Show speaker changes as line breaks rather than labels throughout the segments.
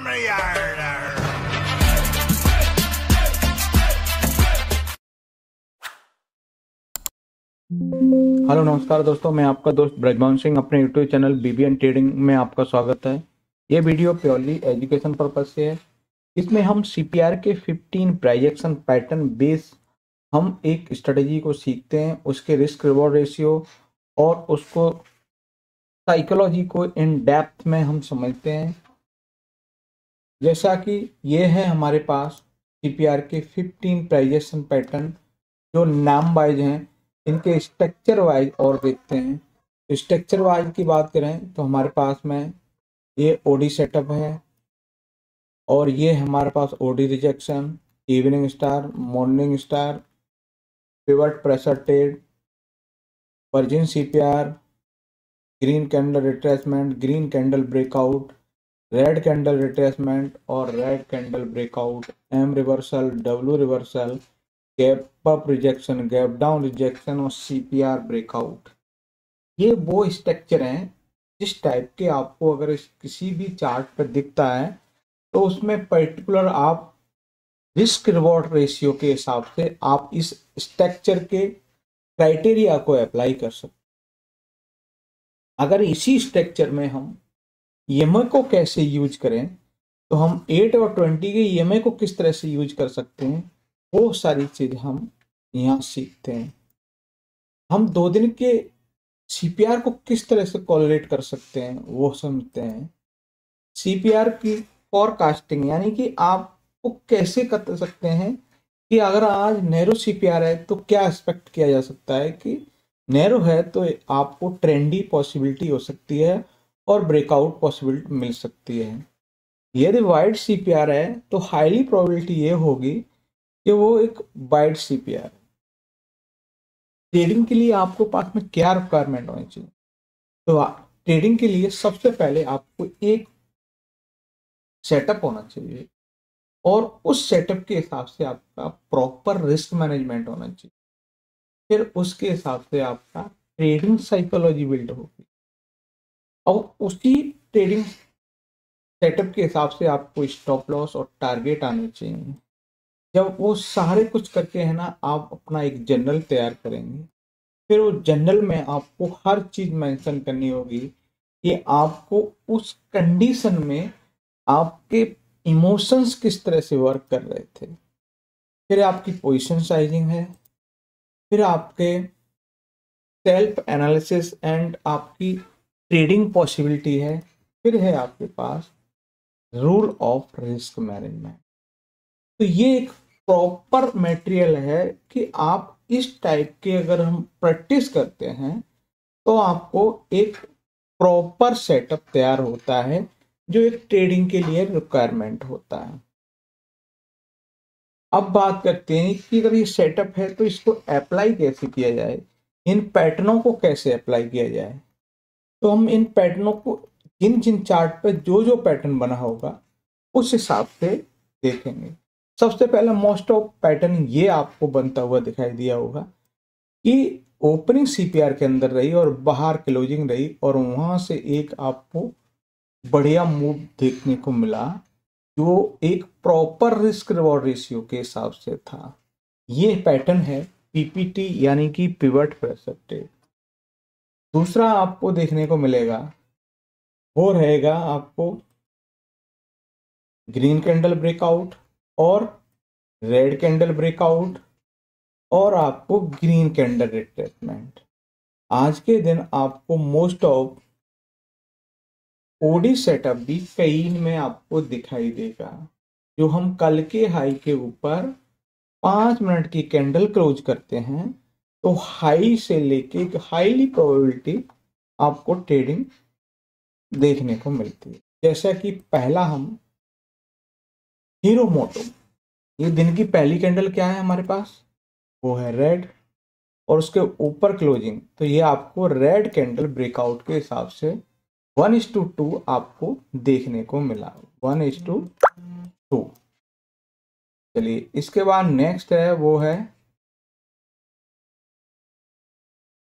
Hello नमस्कार दोस्तों, मैं आपका दोस्त ब्रजमान सिंह अपने यूट्यूब चैनल बीबीएन ट्रेडिंग में आपका स्वागत है। ये वीडियो प्योरली एजुकेशन पर्पज से है। इसमें हम सीपीआर के 15 प्राइजेक्शन पैटर्न बेस हम एक स्ट्रेटजी को सीखते हैं, उसके रिस्क रिवॉर्ड रेशियो और उसको साइकोलॉजी को इन डेप्थ में हम समझते हैं। जैसा कि ये है हमारे पास सीपीआर के 15 प्राइजेक्शन पैटर्न जो नाम वाइज हैं, इनके स्ट्रक्चर वाइज और देखते हैं। स्ट्रक्चर वाइज की बात करें तो हमारे पास में ये ओडी सेटअप है और ये हमारे पास OD rejection, evening star, morning star, pivot pressure trade, virgin CPR, green candle retracement, green candle breakout, red candle retracement और red candle breakout, M reversal, W reversal, gap up rejection, gap down rejection और CPR breakout. ये वो structure हैं जिस type के आपको अगर किसी भी चार्ट पर दिखता है तो उसमें पर्टिकुलर आप रिस्क रिवॉर्ड रेशियो के हिसाब से आप इस स्ट्रक्चर के क्राइटेरिया को अप्लाई कर सकते। अगर इसी स्ट्रक्चर में हम ईएमआई को कैसे यूज करें तो हम 8 और 20 के ईएमआई को किस तरह से यूज कर सकते हैं, वो सारी चीज हम यहाँ सीखते हैं। हम 2 दिन के सीपीआर को किस तरह से कोरिलेट कर सकते हैं वो समझते हैं। सीपीआर की फॉरकास्टिंग यानी कि आपको कैसे कर सकते हैं कि अगर आज नैरो सीपीआर है तो क्या एक्सपेक्ट किया जा सकता है कि नैरो है तो आपको ट्रेंडी पॉसिबिलिटी हो सकती है और ब्रेकआउट पॉसिबिलिटी मिल सकती है। यदि वाइड सीपीआर है तो हाईली प्रोबेबिलिटी ये होगी कि वो एक वाइड सीपीआर है। ट्रेडिंग के लिए आपको पास में क्या रिक्वायरमेंट होनी चाहिए, तो ट्रेडिंग के लिए सबसे पहले आपको एक सेटअप होना चाहिए और उस सेटअप के हिसाब से आपका प्रॉपर रिस्क मैनेजमेंट होना चाहिए। फिर उसके हिसाब से आपका ट्रेडिंग साइकोलॉजी बिल्ड होगी और उसी ट्रेडिंग सेटअप के हिसाब से आपको स्टॉप लॉस और टारगेट आने चाहिए। जब वो सारे कुछ करके है ना, आप अपना एक जर्नल तैयार करेंगे। फिर उस जर्नल में आपको हर चीज मेंशन करनी होगी कि आपको उस कंडीशन में आपके इमोशंस किस तरह से वर्क कर रहे थे। फिर आपकी पोजीशन साइजिंग है, फिर आपके सेल्फ एनालिसिस एंड आपकी ट्रेडिंग पॉसिबिलिटी है, फिर है आपके पास रूल ऑफ रिस्क मैनेजमेंट। तो ये एक प्रॉपर मटेरियल है कि आप इस टाइप के अगर हम प्रैक्टिस करते हैं तो आपको एक प्रॉपर सेटअप तैयार होता है जो एक ट्रेडिंग के लिए रिक्वायरमेंट होता है। अब बात करते हैं कि अगर ये सेटअप है तो इसको अप्लाई कैसे किया जाए, इन पैटर्नों को कैसे अप्लाई किया जाए। तो हम इन पैटर्नों को जिन जिन चार्ट पर जो जो पैटर्न बना होगा उस हिसाब से देखेंगे। सबसे पहला मोस्ट ऑफ पैटर्न ये आपको बनता हुआ दिखाई दिया होगा कि ओपनिंग सीपीआर के अंदर रही और बाहर क्लोजिंग रही और वहां से एक आपको बढ़िया मूव देखने को मिला जो एक प्रॉपर रिस्क रिवॉर्ड रेशियो के हिसाब से था। ये पैटर्न है पीपीटी यानी कि पिवट प्रेशर ट्रेड। दूसरा आपको देखने को मिलेगा वो रहेगा आपको ग्रीन कैंडल ब्रेकआउट और रेड कैंडल ब्रेकआउट और आपको ग्रीन कैंडल रिट्रेसमेंट। आज के दिन आपको मोस्ट ऑफ ओडी सेटअप भी कई में आपको दिखाई देगा। जो हम कल के हाई के ऊपर 5 मिनट की कैंडल क्लोज करते हैं तो हाई से लेके हाईली प्रोबेबिलिटी आपको ट्रेडिंग देखने को मिलती है। जैसा कि पहला हम हीरो मोटो, ये दिन की पहली कैंडल क्या है हमारे पास, वो है रेड और उसके ऊपर क्लोजिंग, तो ये आपको रेड कैंडल ब्रेकआउट के हिसाब से 1:2 आपको देखने को मिला, 1:2। चलिए इसके बाद नेक्स्ट है वो है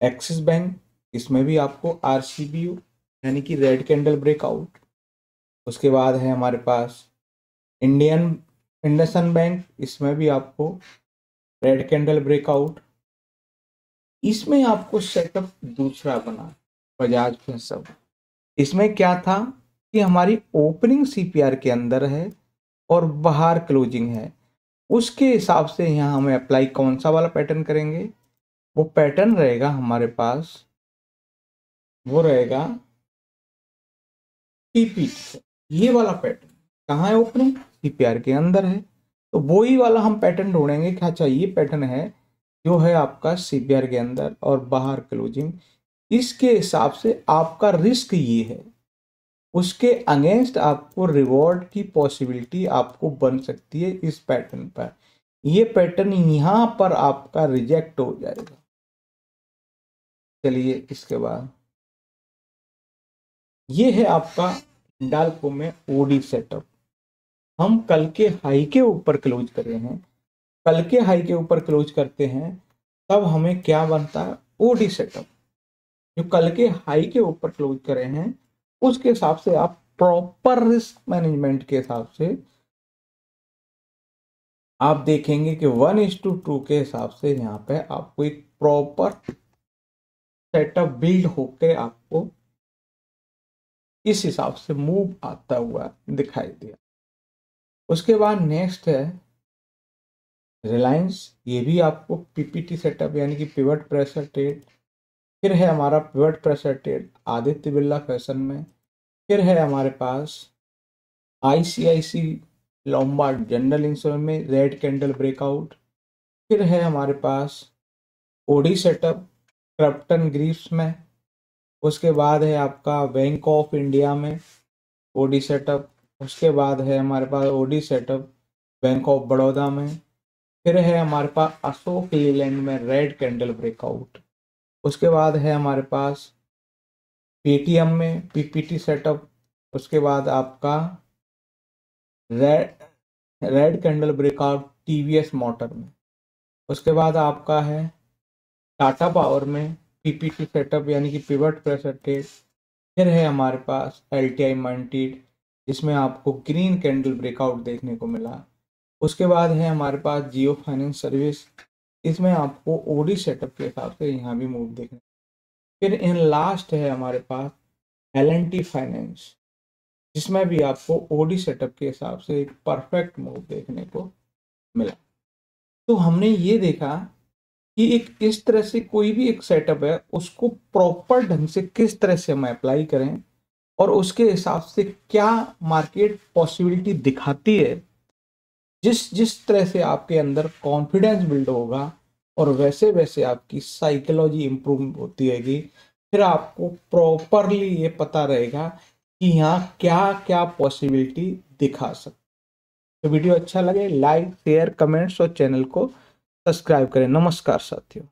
एक्सिस बैंक। इसमें भी आपको आरसीबीयू यानी कि रेड कैंडल ब्रेकआउट उसके बाद है हमारे पास इंडसन बैंक, इसमें भी आपको रेड कैंडल ब्रेकआउट। इसमें आपको सेटअप दूसरा बना बजाज फिनसर्व। इसमें क्या था कि हमारी ओपनिंग सीपीआर के अंदर है और बाहर क्लोजिंग है, उसके हिसाब से यहाँ हमें अप्लाई कौन सा वाला पैटर्न करेंगे। वो पैटर्न रहेगा हमारे पास, वो रहेगा पीपीटी, ये वाला पैटर्न। कहाँ है ओपनिंग? सीपीआर के अंदर है, तो वो ही वाला हम पैटर्न ढूंढेंगे। क्या चाहिए? पैटर्न है जो है आपका सीपीआर के अंदर और बाहर क्लोजिंग। इसके हिसाब से आपका रिस्क ये है, उसके अगेंस्ट आपको रिवॉर्ड की पॉसिबिलिटी आपको बन सकती है इस पैटर्न पर। ये पैटर्न यहाँ पर आपका रिजेक्ट हो जाएगा। चलिए इसके बाद ये है आपका हिंडाल्को में ओडी सेटअप। हम कल के हाई के ऊपर क्लोज कर रहे हैं, कल के हाई के ऊपर क्लोज करते हैं, तब हमें क्या बनता है? OD setup. जो कल के हाई के ऊपर क्लोज करे हैं, उसके हिसाब से आप प्रॉपर रिस्क मैनेजमेंट के हिसाब से आप देखेंगे कि 1:2 के हिसाब से यहाँ पे आपको एक प्रॉपर सेटअप बिल्ड होकर आपको इस हिसाब से मूव आता हुआ दिखाई दिया। उसके बाद नेक्स्ट है रिलायंस। ये भी आपको पीपीटी सेटअप यानी कि पिवट प्रेशर ट्रेड। फिर है हमारा pivot pressure trade Aditya Birla fashion में। फिर है हमारे पास आईसीआईसी लॉम्बार्ड जनरल इंश्योरेंस में रेड कैंडल ब्रेकआउट। फिर है हमारे पास ओडी सेटअप क्रप्टन ग्रीव्स में। उसके बाद है आपका बैंक ऑफ इंडिया में ओडी सेटअप। उसके बाद है हमारे पास OD setup bank of Baroda में। फिर है हमारे पास अशोक लीलैंड में रेड कैंडल ब्रेकआउट। उसके बाद है हमारे पास पेटीएम में पीपीटी सेटअप। उसके बाद आपका red candle breakout TVS motor में। उसके बाद आपका है टाटा पावर में पीपीटी सेटअप यानी कि पिवट प्रेशर ट्रेड। फिर है हमारे पास एलटीआई माइंटेड, जिसमें आपको ग्रीन कैंडल ब्रेकआउट देखने को मिला। उसके बाद है हमारे पास जियो फाइनेंस सर्विस, इसमें आपको ओडी सेटअप के हिसाब से यहाँ भी मूव देखने। फिर इन लास्ट है हमारे पास एल&टी फाइनेंस, जिसमें भी आपको ओडी सेटअप के हिसाब से एक परफेक्ट मूव देखने को मिला। तो हमने ये देखा कि एक इस तरह से कोई भी एक सेटअप है, उसको प्रॉपर ढंग से किस तरह से हम अप्लाई करें और उसके हिसाब से क्या मार्केट पॉसिबिलिटी दिखाती है। जिस जिस तरह से आपके अंदर कॉन्फिडेंस बिल्ड होगा और वैसे वैसे आपकी साइकोलॉजी इंप्रूव होती रहेगी, फिर आपको प्रॉपरली ये पता रहेगा कि यहाँ क्या क्या पॉसिबिलिटी दिखा सकते। तो वीडियो अच्छा लगे लाइक शेयर कमेंट्स और चैनल को सब्सक्राइब करें। नमस्कार साथियों।